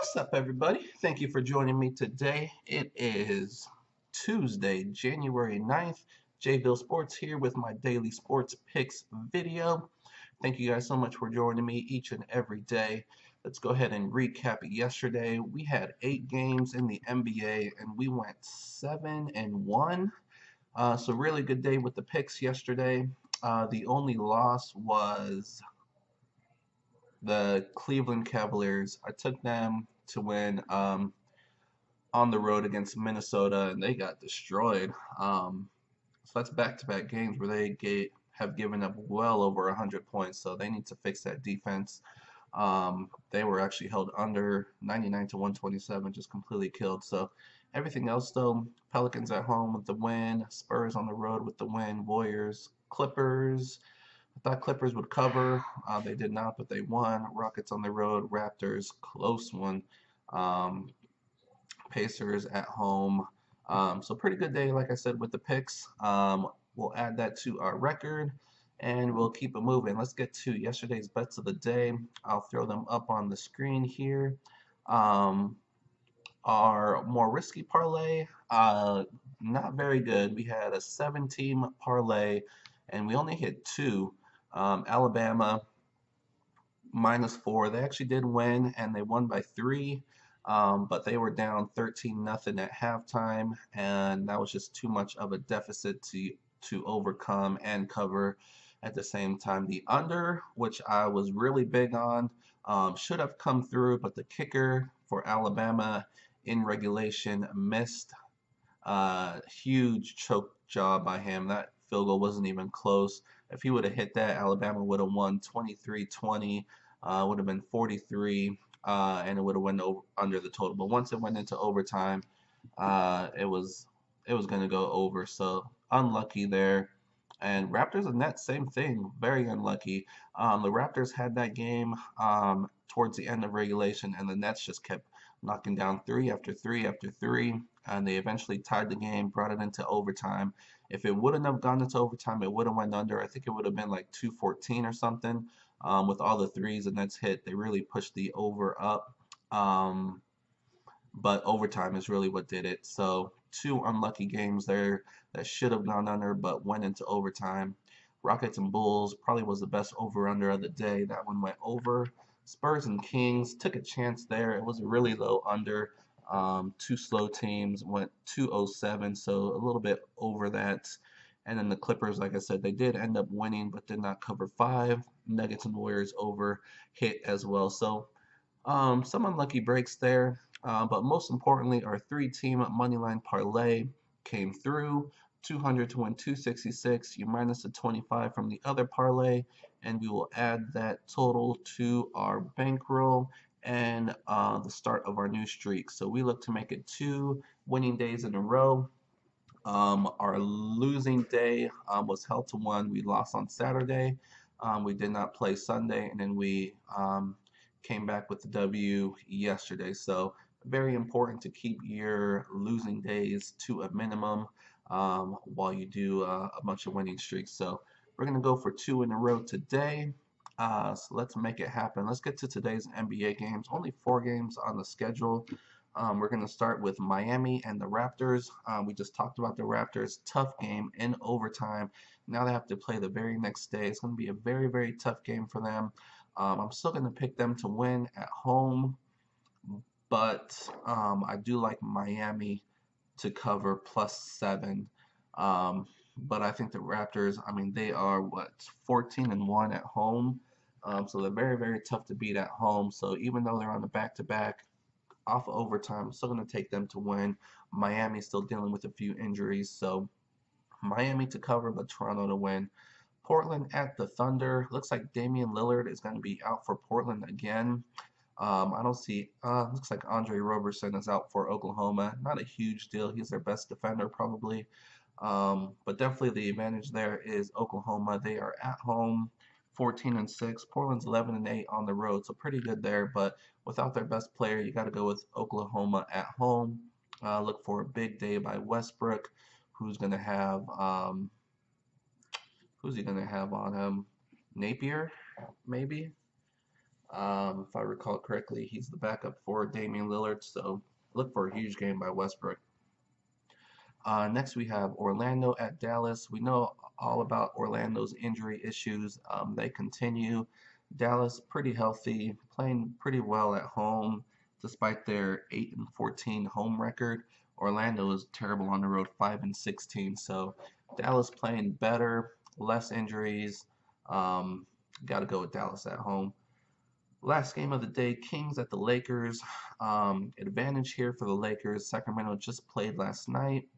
What's up, everybody? Thank you for joining me today. It is Tuesday, January 9th. JVille Sports here with my daily sports picks video. Thank you guys so much for joining me each and every day. Let's go ahead and recap yesterday. We had 8 games in the NBA and we went 7-1. So really good day with the picks yesterday. The only loss was the Cleveland Cavaliers. I took them to win on the road against Minnesota, and they got destroyed. So that's back-to-back games where have given up well over 100 points, so they need to fix that defense. They were actually held under 99 to 127, just completely killed. So everything else, though, Pelicans at home with the win, Spurs on the road with the win, Warriors, Clippers. I thought Clippers would cover. They did not, but they won. Rockets on the road, Raptors, close one. Um, Pacers at home. So pretty good day, like I said, with the picks. We'll add that to our record, and we'll keep it moving. Let's get to yesterday's bets of the day. I'll throw them up on the screen here. Um, our more risky parlay, not very good. We had a 7-team parlay, and we only hit 2. Alabama -4. They actually did win, and they won by 3. But they were down 13-0 at halftime, and that was just too much of a deficit to overcome and cover at the same time. The under, which I was really big on, should have come through, but the kicker for Alabama in regulation missed. Huge choke job by him. That field goal wasn't even close. If he would have hit that, Alabama would have won 23-20. Would have been 43, and it would have went under the total. But once it went into overtime, it was going to go over. So unlucky there. And Raptors and Nets, same thing. Very unlucky. The Raptors had that game towards the end of regulation, and the Nets just kept knocking down 3 after 3 after 3, and they eventually tied the game, brought it into overtime. If it wouldn't have gone into overtime, it would have went under. I think it would have been like 214 or something. With all the threes the Nets hit, they really pushed the over up. But overtime is really what did it. So 2 unlucky games there that should have gone under but went into overtime. Rockets and Bulls probably was the best over-under of the day. That one went over. Spurs and Kings took a chance there. It was a really low under. 2 slow teams went 207, so a little bit over that. And then the Clippers, like I said, they did end up winning but did not cover 5. Nuggets and Warriors over hit as well. So some unlucky breaks there. But most importantly, our 3-team moneyline parlay came through. 200 to win 266. You minus the 25 from the other parlay, and we will add that total to our bankroll and the start of our new streak. So we look to make it 2 winning days in a row. Our losing day was held to 1. We lost on Saturday. We did not play Sunday, and then we came back with the W yesterday. So very important to keep your losing days to a minimum while you do a bunch of winning streaks. So we're going to go for 2 in a row today. So let's make it happen. Let's get to today's NBA games. Only 4 games on the schedule. We're going to start with Miami and the Raptors. We just talked about the Raptors. Tough game in overtime. Now they have to play the very next day. It's going to be a very, very tough game for them. I'm still going to pick them to win at home, but I do like Miami to cover +7. But I think the Raptors, I mean, they are 14-1 at home. So they're very, very tough to beat at home. So even though they're on the back-to-back off of overtime, I'm still going to take them to win. Miami's still dealing with a few injuries. So Miami to cover, but Toronto to win. Portland at the Thunder. Looks like Damian Lillard is going to be out for Portland again. I don't see, looks like Andre Roberson is out for Oklahoma. Not a huge deal. He's their best defender probably. But definitely the advantage there is Oklahoma. They are at home 14-6. Portland's 11-8 on the road. So pretty good there. But without their best player, you got to go with Oklahoma at home. Look for a big day by Westbrook, who's going to have, who's he going to have on him? Napier, maybe? If I recall correctly, he's the backup for Damian Lillard, so look for a huge game by Westbrook. Next, we have Orlando at Dallas. We know all about Orlando's injury issues. They continue. Dallas pretty healthy, playing pretty well at home, despite their 8-14 home record. Orlando is terrible on the road, 5-16. So Dallas playing better, less injuries. Um, Got to go with Dallas at home. Last game of the day, Kings at the Lakers. Advantage here for the Lakers. Sacramento just played last night,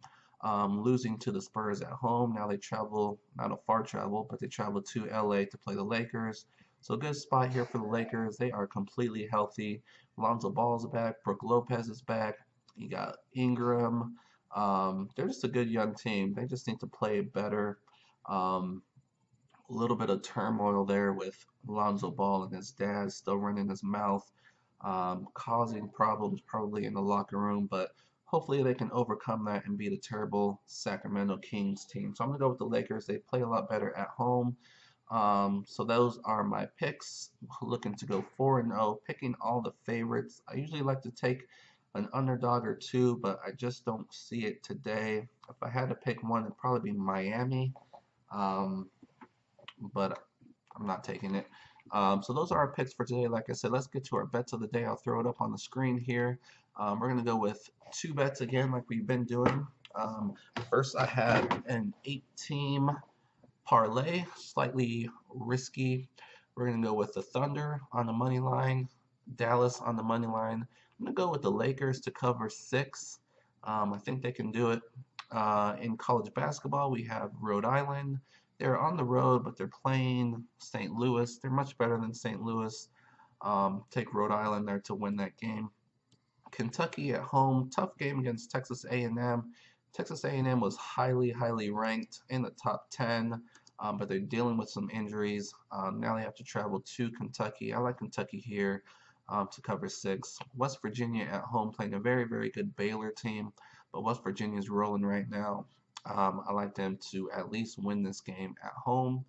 losing to the Spurs at home. Now they travel, not a far travel, but they travel to LA to play the Lakers. So good spot here for the Lakers. They are completely healthy. Lonzo Ball's back. Brook Lopez is back. You got Ingram. They're just a good young team. They just need to play better. Um, a little bit of turmoil there with Lonzo Ball and his dad still running his mouth, causing problems probably in the locker room, but hopefully they can overcome that and beat a terrible Sacramento Kings team. So I'm going to go with the Lakers. They play a lot better at home. So those are my picks. Looking to go 4-0, picking all the favorites. I usually like to take an underdog or two, but I just don't see it today. If I had to pick one, it'd probably be Miami. Um, but I'm not taking it. So those are our picks for today. Like I said, let's get to our bets of the day. I'll throw it up on the screen here. We're going to go with two bets again like we've been doing. First, I have an 8-team parlay, slightly risky. We're going to go with the Thunder on the money line, Dallas on the money line. I'm going to go with the Lakers to cover 6. I think they can do it. In college basketball, we have Rhode Island. They're on the road, but they're playing St. Louis. They're much better than St. Louis. Take Rhode Island there to win that game. Kentucky at home, tough game against Texas A&M. Texas A&M was highly ranked in the top 10, but they're dealing with some injuries. Now they have to travel to Kentucky. I like Kentucky here to cover 6. West Virginia at home playing a very good Baylor team, but West Virginia is rolling right now. I like them to at least win this game at home.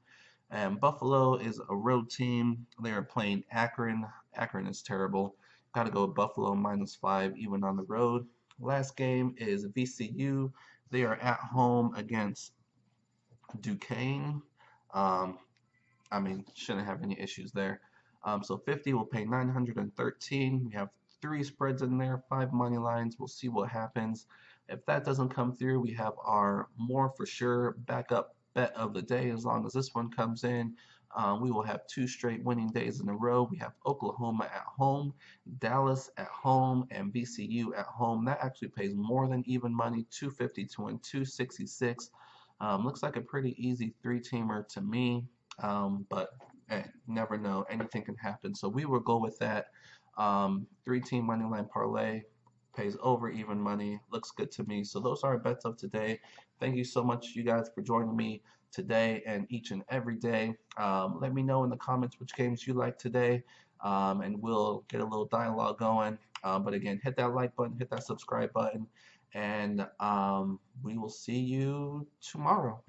And Buffalo is a road team. They are playing Akron. Akron is terrible. Got to go with Buffalo -5 even on the road. Last game is VCU. They are at home against Duquesne. Um, I mean, shouldn't have any issues there. So 50 will pay 913. We have 3 spreads in there, 5 money lines. We'll see what happens. If that doesn't come through, we have our more for sure backup bet of the day. As long as this one comes in, we will have 2 straight winning days in a row. We have Oklahoma at home, Dallas at home, and VCU at home. That actually pays more than even money, 252 and 266. Looks like a pretty easy 3-teamer to me, but never know. Anything can happen. So we will go with that 3-team money line parlay. Pays over even money. Looks good to me. So those are our bets of today. Thank you so much, you guys, for joining me today and each and every day. Let me know in the comments which games you like today, and we'll get a little dialogue going. But again, hit that like button, hit that subscribe button, and we will see you tomorrow.